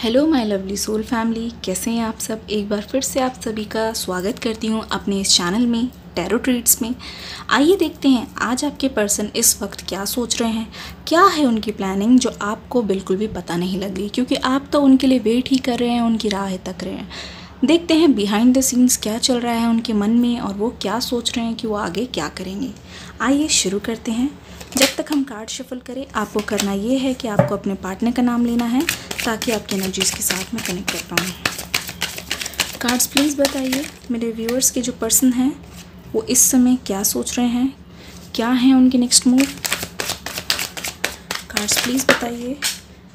Hello my lovely soul family, कैसे हैं आप सब। एक बार फिर से आप सभी का स्वागत करती हूँ अपने इस चैनल में टैरो ट्रीट्स में। आइए देखते हैं आज आपके पर्सन इस वक्त क्या सोच रहे हैं, क्या है उनकी प्लानिंग जो आपको बिल्कुल भी पता नहीं लगी, क्योंकि आप तो उनके लिए वेट ही कर रहे हैं, उनकी राह तक रहे हैं। देखते हैं बिहाइंड द सीन्स क्या चल रहा है उनके मन में और वो क्या सोच रहे हैं कि वो आगे क्या करेंगे। आइए शुरू करते हैं। जब तक हम कार्ड शफल करें, आपको करना ये है कि आपको अपने पार्टनर का नाम लेना है ताकि आपकी एनर्जीज़ के साथ में कनेक्ट कर पाऊँ। कार्ड्स प्लीज़ बताइए मेरे व्यूअर्स के जो पर्सन हैं वो इस समय क्या सोच रहे हैं, क्या है उनके नेक्स्ट मूव। कार्ड्स प्लीज़ बताइए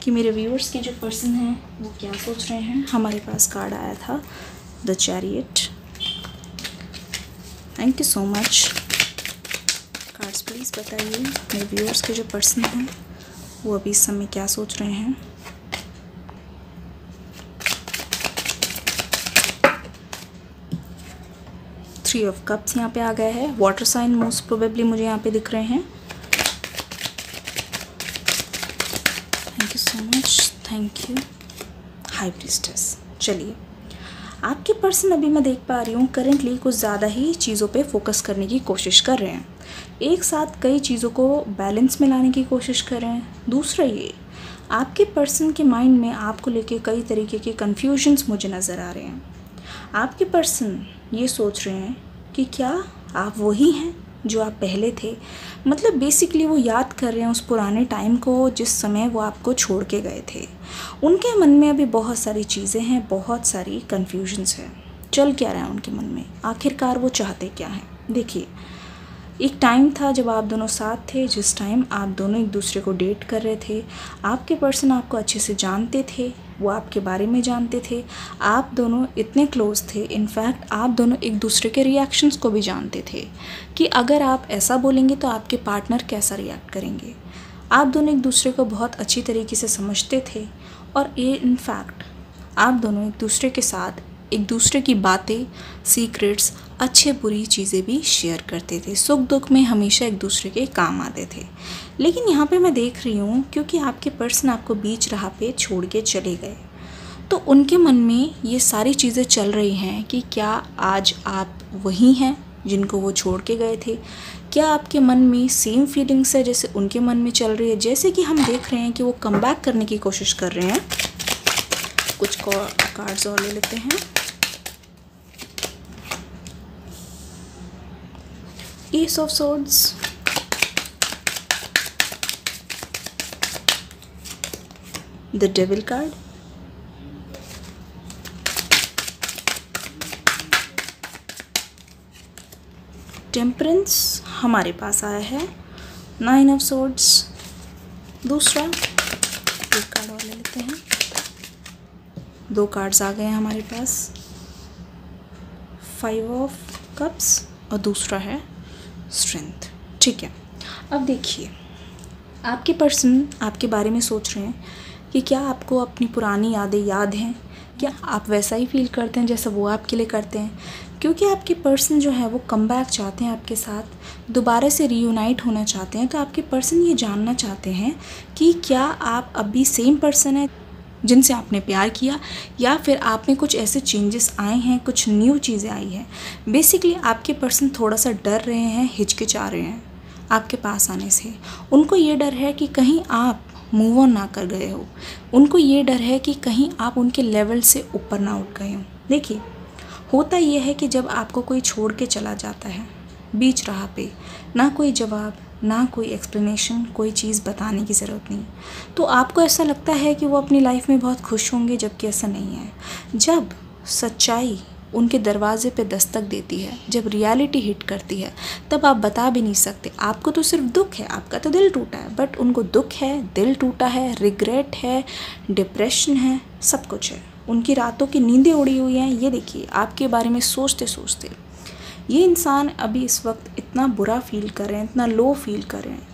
कि मेरे व्यूअर्स के जो पर्सन हैं वो क्या सोच रहे हैं। हमारे पास कार्ड आया था the chariot. Thank you so much. Cards please बताइए मेरे व्यूअर्स के जो पर्सन हैं वो अभी इस समय क्या सोच रहे हैं। थ्री ऑफ कप्स यहाँ पे आ गया है। वाटर साइन मोस्ट प्रोबेबली मुझे यहाँ पे दिख रहे हैं। Thank you so much, thank you. High priestess. चलिए, आपके पर्सन अभी मैं देख पा रही हूँ करेंटली कुछ ज़्यादा ही चीज़ों पे फोकस करने की कोशिश कर रहे हैं। एक साथ कई चीज़ों को बैलेंस में लाने की कोशिश कर रहे हैं। दूसरा, ये आपके पर्सन के माइंड में आपको लेके कई तरीके के कन्फ्यूजन्स मुझे नज़र आ रहे हैं। आपके पर्सन ये सोच रहे हैं कि क्या आप वही हैं जो आप पहले थे। मतलब बेसिकली वो याद कर रहे हैं उस पुराने टाइम को जिस समय वो आपको छोड़ के गए थे। उनके मन में अभी बहुत सारी चीज़ें हैं, बहुत सारी कन्फ्यूजन्स हैं। चल क्या रहा है उनके मन में, आखिरकार वो चाहते क्या हैं। देखिए, एक टाइम था जब आप दोनों साथ थे, जिस टाइम आप दोनों एक दूसरे को डेट कर रहे थे। आपके पर्सन आपको अच्छे से जानते थे, वो आपके बारे में जानते थे। आप दोनों इतने क्लोज थे, इनफैक्ट आप दोनों एक दूसरे के रिएक्शंस को भी जानते थे कि अगर आप ऐसा बोलेंगे तो आपके पार्टनर कैसा रिएक्ट करेंगे। आप दोनों एक दूसरे को बहुत अच्छी तरीके से समझते थे और ये इनफैक्ट आप दोनों एक दूसरे के साथ एक दूसरे की बातें, सीक्रेट्स, अच्छे बुरी चीज़ें भी शेयर करते थे। सुख दुख में हमेशा एक दूसरे के काम आते थे। लेकिन यहाँ पे मैं देख रही हूँ क्योंकि आपके पर्सन आपको बीच राह पे छोड़ के चले गए, तो उनके मन में ये सारी चीज़ें चल रही हैं कि क्या आज आप वही हैं जिनको वो छोड़ के गए थे। क्या आपके मन में सेम फीलिंग्स है जैसे उनके मन में चल रही है। जैसे कि हम देख रहे हैं कि वो कम बैक करने की कोशिश कर रहे हैं। कुछ कार्ड्स और ले लेते हैं। S of swords, the devil card, temperance हमारे पास आया है, नाइन ऑफ सोर्ड्स। दूसरा एक कार्ड और ले लेते हैं। दो कार्ड्स आ गए हैं हमारे पास, फाइव ऑफ कप्स और दूसरा है स्ट्रेंथ। ठीक है, अब देखिए, आपके पर्सन आपके बारे में सोच रहे हैं कि क्या आपको अपनी पुरानी यादें याद हैं, क्या आप वैसा ही फील करते हैं जैसा वो आपके लिए करते हैं। क्योंकि आपके पर्सन जो है वो कम बैक चाहते हैं, आपके साथ दोबारा से रीयूनाइट होना चाहते हैं। तो आपके पर्सन ये जानना चाहते हैं कि क्या आप अभी सेम पर्सन है जिनसे आपने प्यार किया, या फिर आप में कुछ ऐसे चेंजेस आए हैं, कुछ न्यू चीज़ें आई हैं। बेसिकली आपके पर्सन थोड़ा सा डर रहे हैं, हिचकिचा रहे हैं आपके पास आने से। उनको ये डर है कि कहीं आप मूव ऑन ना कर गए हो। उनको ये डर है कि कहीं आप उनके लेवल से ऊपर ना उठ गए हो। देखिए, होता ये है कि जब आपको कोई छोड़ के चला जाता है बीच राह पे, ना कोई जवाब, ना कोई एक्सप्लेनेशन, कोई चीज़ बताने की ज़रूरत नहीं, तो आपको ऐसा लगता है कि वो अपनी लाइफ में बहुत खुश होंगे, जबकि ऐसा नहीं है। जब सच्चाई उनके दरवाजे पे दस्तक देती है, जब रियलिटी हिट करती है, तब आप बता भी नहीं सकते। आपको तो सिर्फ दुख है, आपका तो दिल टूटा है, बट उनको दुख है, दिल टूटा है, रिग्रेट है, डिप्रेशन है, सब कुछ है। उनकी रातों की नींदें उड़ी हुई हैं। ये देखिए, आपके बारे में सोचते सोचते ये इंसान अभी इस वक्त इतना बुरा फील कर रहे हैं, इतना लो फील कर रहे हैं,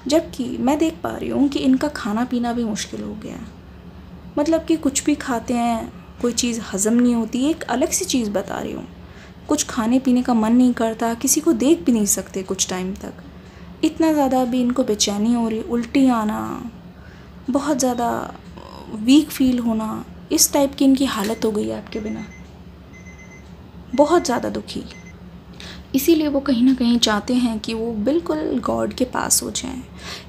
जबकि मैं देख पा रही हूँ कि इनका खाना पीना भी मुश्किल हो गया है। मतलब कि कुछ भी खाते हैं, कोई चीज़ हज़म नहीं होती। एक अलग सी चीज़ बता रही हूँ, कुछ खाने पीने का मन नहीं करता, किसी को देख भी नहीं सकते कुछ टाइम तक। इतना ज़्यादा अभी इनको बेचैनी हो रही, उल्टी आना, बहुत ज़्यादा वीक फील होना, इस टाइप की इनकी हालत हो गई है आपके बिना, बहुत ज़्यादा दुखी। इसीलिए वो कहीं ना कहीं चाहते हैं कि वो बिल्कुल गॉड के पास हो जाएं,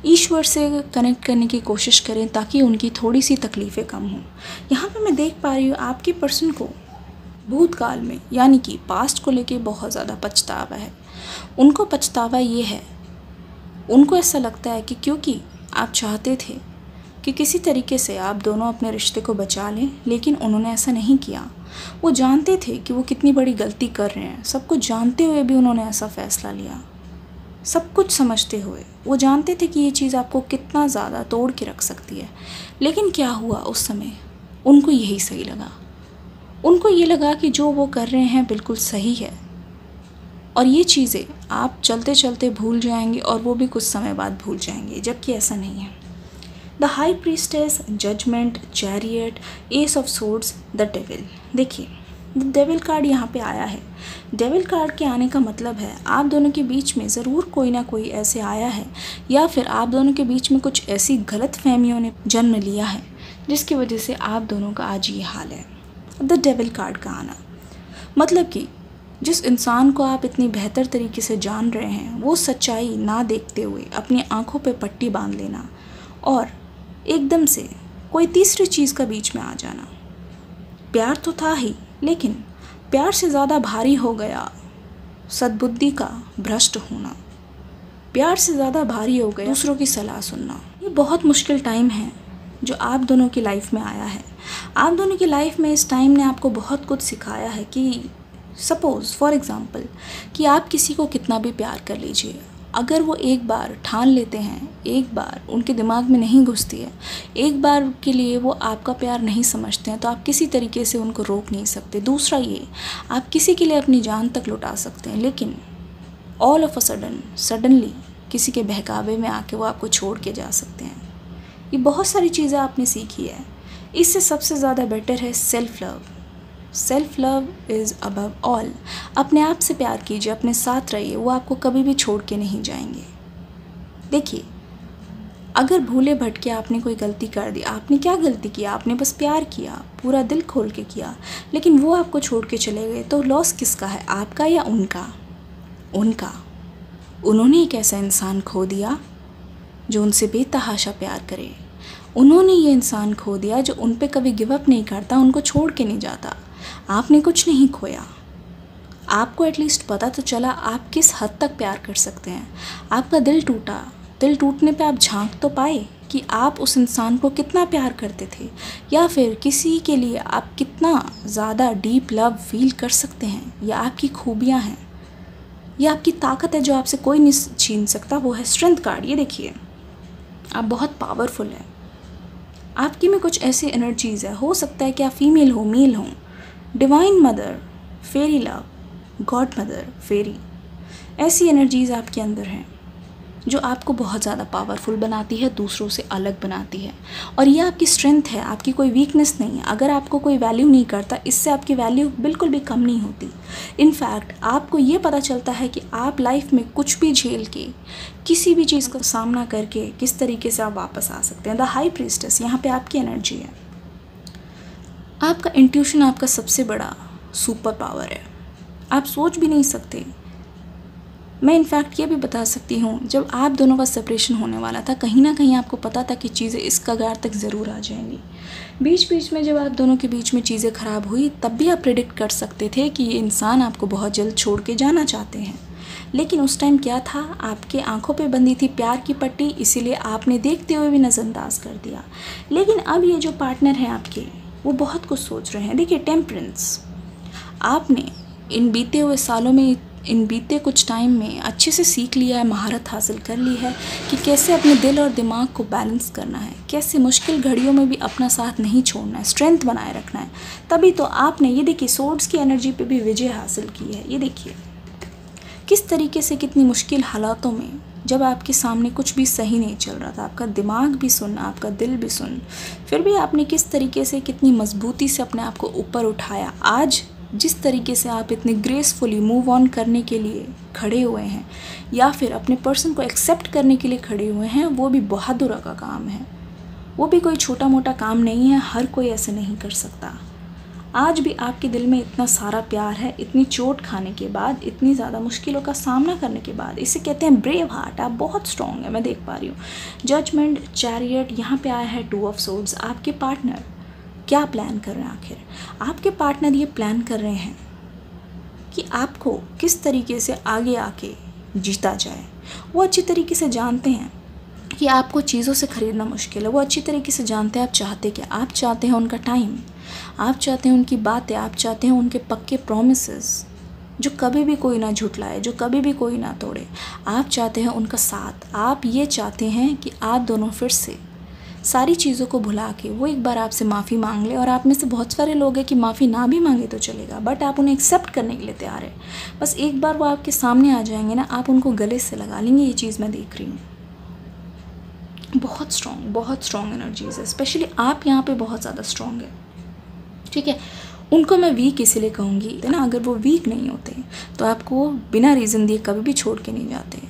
ईश्वर से कनेक्ट करने की कोशिश करें ताकि उनकी थोड़ी सी तकलीफ़ें कम हों। यहाँ पे मैं देख पा रही हूँ आपके पर्सन को भूतकाल में यानी कि पास्ट को लेके बहुत ज़्यादा पछतावा है। उनको पछतावा ये है, उनको ऐसा लगता है कि क्योंकि आप चाहते थे कि किसी तरीके से आप दोनों अपने रिश्ते को बचा लें, लेकिन उन्होंने ऐसा नहीं किया। वो जानते थे कि वो कितनी बड़ी गलती कर रहे हैं, सब कुछ जानते हुए भी उन्होंने ऐसा फ़ैसला लिया। सब कुछ समझते हुए वो जानते थे कि ये चीज़ आपको कितना ज़्यादा तोड़ के रख सकती है, लेकिन क्या हुआ उस समय, उनको यही सही लगा। उनको ये लगा कि जो वो कर रहे हैं बिल्कुल सही है और ये चीज़ें आप चलते चलते भूल जाएंगे और वो भी कुछ समय बाद भूल जाएंगे, जबकि ऐसा नहीं है। The high priestess, judgment, chariot, ace of swords, the devil. देखिए द डेविल कार्ड यहाँ पे आया है। डेविल कार्ड के आने का मतलब है आप दोनों के बीच में ज़रूर कोई ना कोई ऐसे आया है या फिर आप दोनों के बीच में कुछ ऐसी गलत फहमियों ने जन्म लिया है जिसकी वजह से आप दोनों का आज ये हाल है। द डेविल कार्ड का आना मतलब कि जिस इंसान को आप इतनी बेहतर तरीके से जान रहे हैं वो सच्चाई ना देखते हुए अपनी आंखों पे पट्टी बांध लेना और एकदम से कोई तीसरी चीज़ का बीच में आ जाना। प्यार तो था ही, लेकिन प्यार से ज़्यादा भारी हो गया सद्बुद्धि का भ्रष्ट होना। प्यार से ज़्यादा भारी हो गया दूसरों की सलाह सुनना। ये बहुत मुश्किल टाइम है जो आप दोनों की लाइफ में आया है। आप दोनों की लाइफ में इस टाइम ने आपको बहुत कुछ सिखाया है कि सपोज़ फॉर एग्ज़ाम्पल कि आप किसी को कितना भी प्यार कर लीजिए, अगर वो एक बार ठान लेते हैं, एक बार उनके दिमाग में नहीं घुसती है, एक बार के लिए वो आपका प्यार नहीं समझते हैं, तो आप किसी तरीके से उनको रोक नहीं सकते। दूसरा ये, आप किसी के लिए अपनी जान तक लुटा सकते हैं, लेकिन ऑल ऑफ अ सडनली किसी के बहकावे में आके वो आपको छोड़ के जा सकते हैं। ये बहुत सारी चीज़ें आपने सीखी है। इससे सबसे ज़्यादा बेटर है self love. Self love is above all. अपने आप से प्यार कीजिए, अपने साथ रहिए, वो आपको कभी भी छोड़ के नहीं जाएंगे। देखिए अगर भूले भटके आपने कोई गलती कर दी, आपने क्या गलती किया, आपने बस प्यार किया, पूरा दिल खोल के किया, लेकिन वो आपको छोड़ के चले गए, तो लॉस किसका है, आपका या उनका? उनका। उन्होंने एक ऐसा इंसान खो दिया जो उनसे बेतहाशा प्यार करे। उन्होंने ये इंसान खो दिया जो उन पे कभी गिव अप नहीं करता, उनको छोड़ के नहीं जाता। आपने कुछ नहीं खोया, आपको एटलीस्ट पता तो चला आप किस हद तक प्यार कर सकते हैं। आपका दिल टूटा, दिल टूटने पे आप झांक तो पाए कि आप उस इंसान को कितना प्यार करते थे, या फिर किसी के लिए आप कितना ज़्यादा डीप लव फील कर सकते हैं। यह आपकी खूबियाँ हैं, यह आपकी ताकत है जो आपसे कोई नहीं छीन सकता। वो है स्ट्रेंथ कार्ड। ये देखिए आप बहुत पावरफुल हैं, आपकी में कुछ ऐसी एनर्जीज़ है। हो सकता है कि आप फीमेल हो, मेल हो, डिवाइन मदर, फेरी लव, गॉड मदर, फेरी, ऐसी एनर्जीज़ आपके अंदर हैं जो आपको बहुत ज़्यादा पावरफुल बनाती है, दूसरों से अलग बनाती है। और ये आपकी स्ट्रेंथ है, आपकी कोई वीकनेस नहीं है। अगर आपको कोई वैल्यू नहीं करता, इससे आपकी वैल्यू बिल्कुल भी कम नहीं होती। इनफैक्ट आपको ये पता चलता है कि आप लाइफ में कुछ भी झेल के, किसी भी चीज़ का सामना करके किस तरीके से आप वापस आ सकते हैं। द हाई प्रीस्टेस यहाँ पे आपकी एनर्जी है। आपका इंट्यूशन आपका सबसे बड़ा सुपर पावर है, आप सोच भी नहीं सकते। मैं इनफैक्ट ये भी बता सकती हूँ, जब आप दोनों का सेपरेशन होने वाला था, कहीं ना कहीं आपको पता था कि चीज़ें इस कगार तक ज़रूर आ जाएंगी। बीच बीच में जब आप दोनों के बीच में चीज़ें ख़राब हुई, तब भी आप प्रेडिक्ट कर सकते थे कि ये इंसान आपको बहुत जल्द छोड़ के जाना चाहते हैं। लेकिन उस टाइम क्या था, आपके आंखों पे बंधी थी प्यार की पट्टी, इसीलिए आपने देखते हुए भी नज़रअंदाज कर दिया। लेकिन अब ये जो पार्टनर हैं आपके, वो बहुत कुछ सोच रहे हैं। देखिए टेम्परेंस, आपने इन बीते हुए सालों में, इन बीते कुछ टाइम में अच्छे से सीख लिया है, महारत हासिल कर ली है कि कैसे अपने दिल और दिमाग को बैलेंस करना है, कैसे मुश्किल घड़ियों में भी अपना साथ नहीं छोड़ना है, स्ट्रेंथ बनाए रखना है। तभी तो आपने ये देखिए सोर्ड्स की एनर्जी पे भी विजय हासिल की है। ये देखिए किस तरीके से, कितनी मुश्किल हालातों में, जब आपके सामने कुछ भी सही नहीं चल रहा था, आपका दिमाग भी सुन, आपका दिल भी सुन, फिर भी आपने किस तरीके से, कितनी मजबूती से अपने आप को ऊपर उठाया। आज जिस तरीके से आप इतने ग्रेसफुली मूव ऑन करने के लिए खड़े हुए हैं, या फिर अपने पर्सन को एक्सेप्ट करने के लिए खड़े हुए हैं, वो भी बहादुर का काम है। वो भी कोई छोटा मोटा काम नहीं है, हर कोई ऐसे नहीं कर सकता। आज भी आपके दिल में इतना सारा प्यार है, इतनी चोट खाने के बाद, इतनी ज़्यादा मुश्किलों का सामना करने के बाद। इसे कहते हैं ब्रेव हार्ट। आप बहुत स्ट्रॉन्ग है, मैं देख पा रही हूँ। जजमेंट, चैरियट, यहाँ पे आया है 2 ऑफ सोर्ड्स। आपके पार्टनर क्या प्लान कर रहे हैं आखिर? आपके पार्टनर ये प्लान कर रहे हैं कि आपको किस तरीके से आगे आके जीता जाए। वो अच्छी तरीके से जानते हैं कि आपको चीज़ों से ख़रीदना मुश्किल है। वो अच्छी तरीके से जानते हैं आप चाहते क्या। आप चाहते हैं उनका टाइम, आप चाहते हैं उनकी बातें, आप चाहते हैं उनके पक्के प्रॉमिसेस जो कभी भी कोई ना झुटलाए, जो कभी भी कोई ना तोड़े। आप चाहते हैं उनका साथ। आप ये चाहते हैं कि आप दोनों फिर से सारी चीज़ों को भुला के वो एक बार आपसे माफ़ी मांग ले। और आप में से बहुत सारे लोग हैं कि माफ़ी ना भी मांगे तो चलेगा, बट आप उन्हें एक्सेप्ट करने के लिए तैयार है। बस एक बार वो आपके सामने आ जाएंगे ना, आप उनको गले से लगा लेंगे। ये चीज़ मैं देख रही हूँ। बहुत स्ट्रॉन्ग एनर्जीज है। स्पेशली आप यहाँ पे बहुत ज़्यादा स्ट्रॉन्ग है, ठीक है। उनको मैं वीक इसीलिए कहूँगी ना, अगर वो वीक नहीं होते तो आपको बिना रीज़न दिए कभी भी छोड़ के नहीं जाते।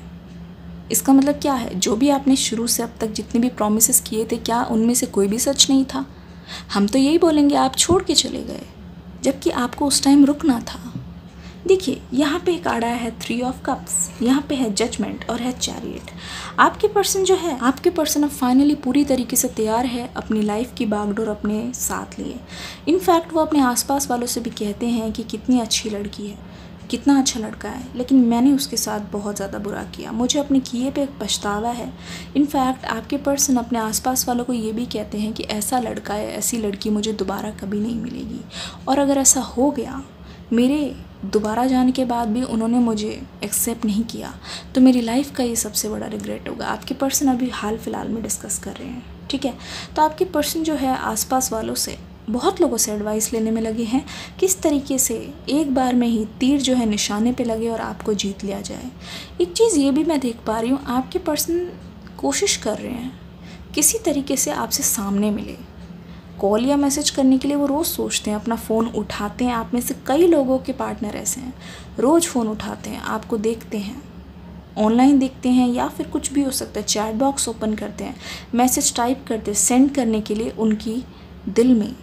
इसका मतलब क्या है? जो भी आपने शुरू से अब तक जितने भी प्रॉमिसेस किए थे, क्या उनमें से कोई भी सच नहीं था? हम तो यही बोलेंगे आप छोड़ के चले गए, जबकि आपको उस टाइम रुकना था। देखिए यहाँ पे एक आड़ा है 3 ऑफ कप्स, यहाँ पे है जजमेंट और है चैरियट। आपके पर्सन जो है, आपके पर्सन अब फाइनली पूरी तरीके से तैयार है अपनी लाइफ की बागडोर अपने साथ लिए। इनफैक्ट वो अपने आसपास वालों से भी कहते हैं कि कितनी अच्छी लड़की है, कितना अच्छा लड़का है, लेकिन मैंने उसके साथ बहुत ज़्यादा बुरा किया, मुझे अपने किए पे एक पछतावा है। इनफैक्ट आपके पर्सन अपने आसपास वालों को ये भी कहते हैं कि ऐसा लड़का है, ऐसी लड़की मुझे दोबारा कभी नहीं मिलेगी। और अगर ऐसा हो गया, मेरे दोबारा जाने के बाद भी उन्होंने मुझे एक्सेप्ट नहीं किया, तो मेरी लाइफ का ये सबसे बड़ा रिग्रेट होगा। आपके पर्सन अभी हाल फिलहाल में डिस्कस कर रहे हैं, ठीक है। तो आपके पर्सन जो है आसपास वालों से, बहुत लोगों से एडवाइस लेने में लगे हैं किस तरीके से एक बार में ही तीर जो है निशाने पे लगे और आपको जीत लिया जाए। एक चीज़ ये भी मैं देख पा रही हूँ, आपके पर्सन कोशिश कर रहे हैं किसी तरीके से आपसे सामने मिले। कॉल या मैसेज करने के लिए वो रोज़ सोचते हैं, अपना फ़ोन उठाते हैं। आप में से कई लोगों के पार्टनर ऐसे हैं, रोज़ फ़ोन उठाते हैं, आपको देखते हैं, ऑनलाइन देखते हैं, या फिर कुछ भी हो सकता है, चैट बॉक्स ओपन करते हैं, मैसेज टाइप करते हैं। सेंड करने के लिए उनकी दिल में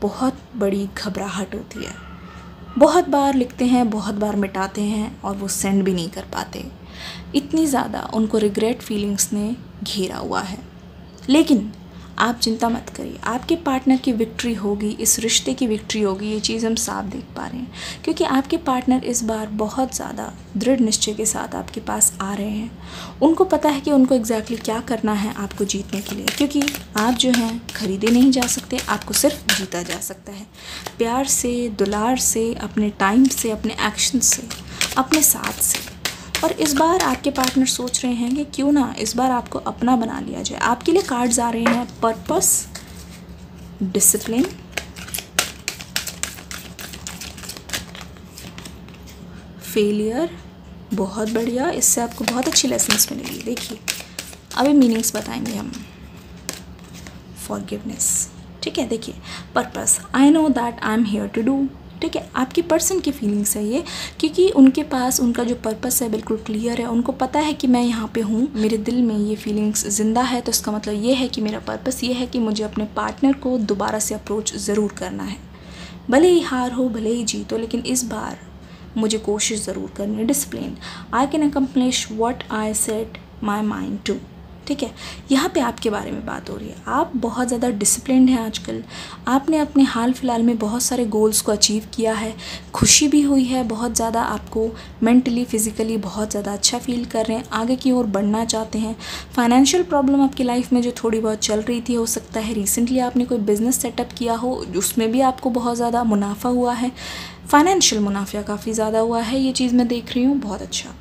बहुत बड़ी घबराहट होती है। बहुत बार लिखते हैं, बहुत बार मिटाते हैं और वो सेंड भी नहीं कर पाते। इतनी ज़्यादा उनको रिग्रेट फीलिंग्स ने घेरा हुआ है। लेकिन आप चिंता मत करिए, आपके पार्टनर की विक्ट्री होगी, इस रिश्ते की विक्ट्री होगी। ये चीज़ हम साफ देख पा रहे हैं, क्योंकि आपके पार्टनर इस बार बहुत ज़्यादा दृढ़ निश्चय के साथ आपके पास आ रहे हैं। उनको पता है कि उनको एग्जैक्टली क्या करना है आपको जीतने के लिए, क्योंकि आप जो हैं खरीदे नहीं जा सकते, आपको सिर्फ जीता जा सकता है। प्यार से, दुलार से, अपने टाइम से, अपने एक्शन से, अपने साथ से। और इस बार आपके पार्टनर सोच रहे हैं कि क्यों ना इस बार आपको अपना बना लिया जाए। आपके लिए कार्ड्स आ रहे हैं पर्पस, डिसिप्लिन, फेलियर। बहुत बढ़िया, इससे आपको बहुत अच्छी लेसन्स मिलेगी। देखिए अभी मीनिंग्स बताएंगे हम। फॉरगिवनेस, ठीक है। देखिए purpose, I know that I am here to do, ठीक है। आपकी पर्सन की फीलिंग्स है ये, क्योंकि उनके पास उनका जो पर्पस है बिल्कुल क्लियर है। उनको पता है कि मैं यहाँ पे हूँ, मेरे दिल में ये फीलिंग्स ज़िंदा है, तो इसका मतलब ये है कि मेरा पर्पस ये है कि मुझे अपने पार्टनर को दोबारा से अप्रोच ज़रूर करना है। भले ही हार हो, भले ही जीत हो, लेकिन इस बार मुझे कोशिश ज़रूर करनी है। Discipline, I can accomplish what I set my mind to, ठीक है। यहाँ पे आपके बारे में बात हो रही है। आप बहुत ज़्यादा डिसिप्लिन्ड हैं आजकल। आपने अपने हाल फिलहाल में बहुत सारे गोल्स को अचीव किया है, खुशी भी हुई है बहुत ज़्यादा। आपको मेंटली, फिज़िकली बहुत ज़्यादा अच्छा फील कर रहे हैं, आगे की ओर बढ़ना चाहते हैं। फाइनेंशियल प्रॉब्लम आपकी लाइफ में जो थोड़ी बहुत चल रही थी, हो सकता है रिसेंटली आपने कोई बिज़नेस सेटअप किया हो, उसमें भी आपको बहुत ज़्यादा मुनाफा हुआ है। फाइनेंशियल मुनाफा काफ़ी ज़्यादा हुआ है, ये चीज़ मैं देख रही हूँ, बहुत अच्छा।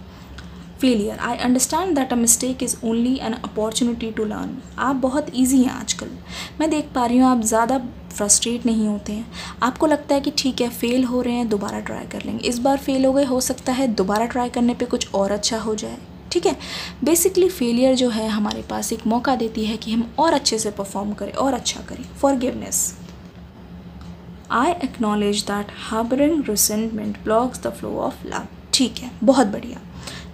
Failure, I understand that a mistake is only an opportunity to learn. आप बहुत ईजी हैं आजकल, मैं देख पा रही हूँ। आप ज़्यादा फ्रस्ट्रेट नहीं होते हैं। आपको लगता है कि ठीक है फेल हो रहे हैं, दोबारा ट्राई कर लेंगे। इस बार फेल हो गए, हो सकता है दोबारा ट्राई करने पे कुछ और अच्छा हो जाए, ठीक है। बेसिकली फेलियर जो है हमारे पास एक मौका देती है कि हम और अच्छे से परफॉर्म करें और अच्छा करें। Forgiveness, I acknowledge that harbouring resentment blocks the flow of love, ठीक है, बहुत बढ़िया।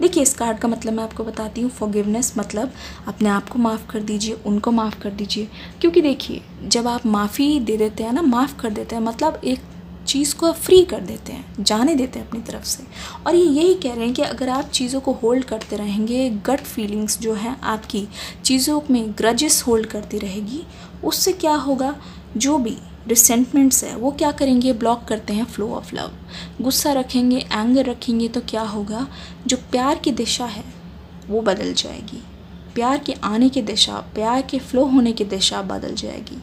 देखिए इस कार्ड का मतलब मैं आपको बताती हूँ, फॉरगिवनेस मतलब अपने आप को माफ़ कर दीजिए, उनको माफ़ कर दीजिए। क्योंकि देखिए जब आप माफ़ी दे देते हैं ना, माफ़ कर देते हैं, मतलब एक चीज़ को आप फ्री कर देते हैं, जाने देते हैं अपनी तरफ से। और ये यही कह रहे हैं कि अगर आप चीज़ों को होल्ड करते रहेंगे, गट फीलिंग्स जो हैं आपकी चीज़ों में ग्रजेस होल्ड करती रहेगी, उससे क्या होगा, जो भी रिसेंटमेंट्स है वो क्या करेंगे, ब्लॉक करते हैं फ्लो ऑफ लव। गुस्सा रखेंगे, एंगर रखेंगे तो क्या होगा, जो प्यार की दिशा है वो बदल जाएगी, प्यार के आने की दिशा, प्यार के फ्लो होने की दिशा बदल जाएगी।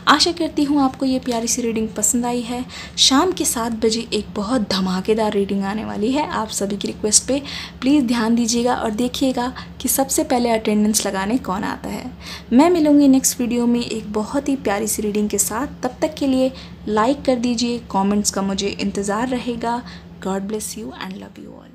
आशा करती हूँ आपको ये प्यारी सी रीडिंग पसंद आई है। शाम के 7 बजे एक बहुत धमाकेदार रीडिंग आने वाली है, आप सभी की रिक्वेस्ट पे प्लीज़ ध्यान दीजिएगा और देखिएगा कि सबसे पहले अटेंडेंस लगाने कौन आता है। मैं मिलूँगी नेक्स्ट वीडियो में एक बहुत ही प्यारी सी रीडिंग के साथ। तब तक के लिए लाइक कर दीजिए, कॉमेंट्स का मुझे इंतज़ार रहेगा। God bless you and love you all.